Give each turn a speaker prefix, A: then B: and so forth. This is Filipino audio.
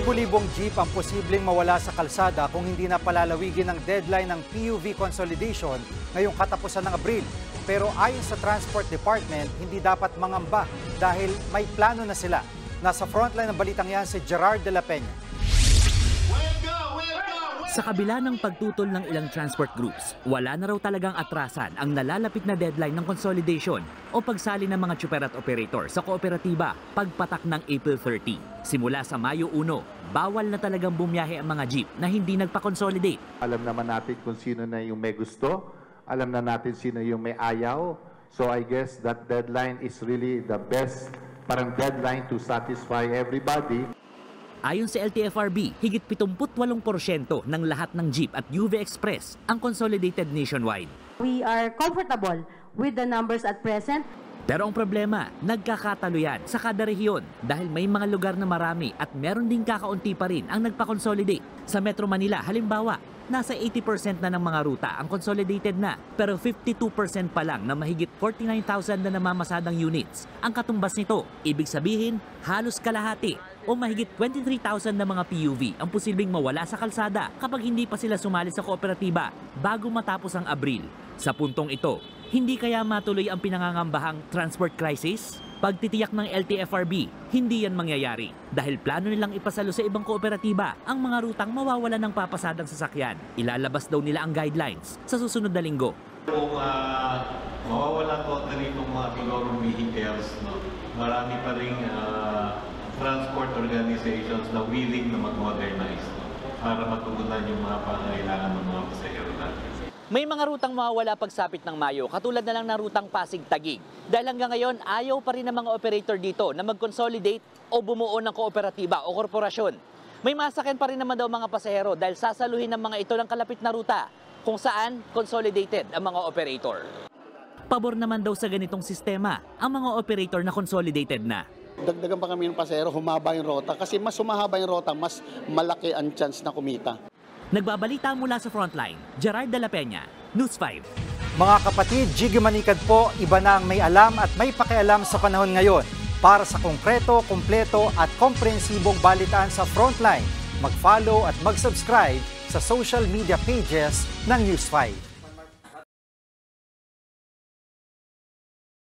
A: Libo-libong jeep ang posibleng mawala sa kalsada kung hindi na palalawigin ang deadline ng PUV consolidation ngayong katapusan ng Abril. Pero ayon sa Transport Department, hindi dapat mangamba dahil may plano na sila. Nasa frontline ng balitang yan si Gerard de la Peña.
B: Sa kabila ng pagtutol ng ilang transport groups, wala na raw talagang atrasan ang nalalapit na deadline ng consolidation o pagsali ng mga tsuper at operator sa kooperatiba pagpatak ng April 30. Simula sa Mayo 1, bawal na talagang bumiyahe ang mga jeep na hindi nagpa-consolidate.
C: Alam naman natin kung sino na yung may gusto, alam na natin sino yung may ayaw. So I guess that deadline is really the best parang deadline to satisfy everybody.
B: Ayon sa LTFRB, higit 78% ng lahat ng jeep at UV Express ang consolidated nationwide.
D: We are comfortable with the numbers at present.
B: Pero ang problema, nagkakatalo yan sa kada rehiyon dahil may mga lugar na marami at meron ding kakaunti pa rin ang nagpa-consolidate. Sa Metro Manila, halimbawa, nasa 80% na ng mga ruta ang consolidated na, pero 52% pa lang na mahigit 49,000 na namamasadang units. Ang katumbas nito, ibig sabihin, halos kalahati o mahigit 23,000 na mga PUV ang posibleng mawala sa kalsada kapag hindi pa sila sumali sa kooperatiba bago matapos ang Abril. Sa puntong ito, hindi kaya matuloy ang pinangangambahang transport crisis? Pagtitiyak ng LTFRB, hindi yan mangyayari dahil plano nilang ipasalo sa ibang kooperatiba ang mga rutang mawawala ng papasadang sasakyan. Ilalabas daw nila ang guidelines sa susunod na linggo.
E: Kung mawawala totally itong mga bigorong vehicles, no? Marami pa rin transport organizations na willing na mag-modernize, no? Para matugunan yung mga pangangailangan ng mga pasahero natin.
B: May mga rutang mawawala pagsapit ng Mayo, katulad na lang ng rutang Pasig-Taguig. Dahil hanggang ngayon, ayaw pa rin ng mga operator dito na mag-consolidate o bumuo ng kooperatiba o korporasyon. May masakyan pa rin naman daw mga pasahero dahil sasaluhin ng mga ito ng kalapit na ruta kung saan consolidated ang mga operator. Pabor naman daw sa ganitong sistema ang mga operator na consolidated na.
F: Dagdagan pa kami ng pasahero, humaba yung rota kasi mas humahaba yung rota, mas malaki ang chance na kumita.
B: Nagbabalita mula sa Frontline, Gerard de la Peña, News 5.
A: Mga kapatid, Jiggy Manikad po, iba na ang may alam at may pakialam sa panahon ngayon. Para sa konkreto, kumpleto at komprehensibong balitaan sa Frontline, mag-follow at mag-subscribe sa social media pages ng News 5.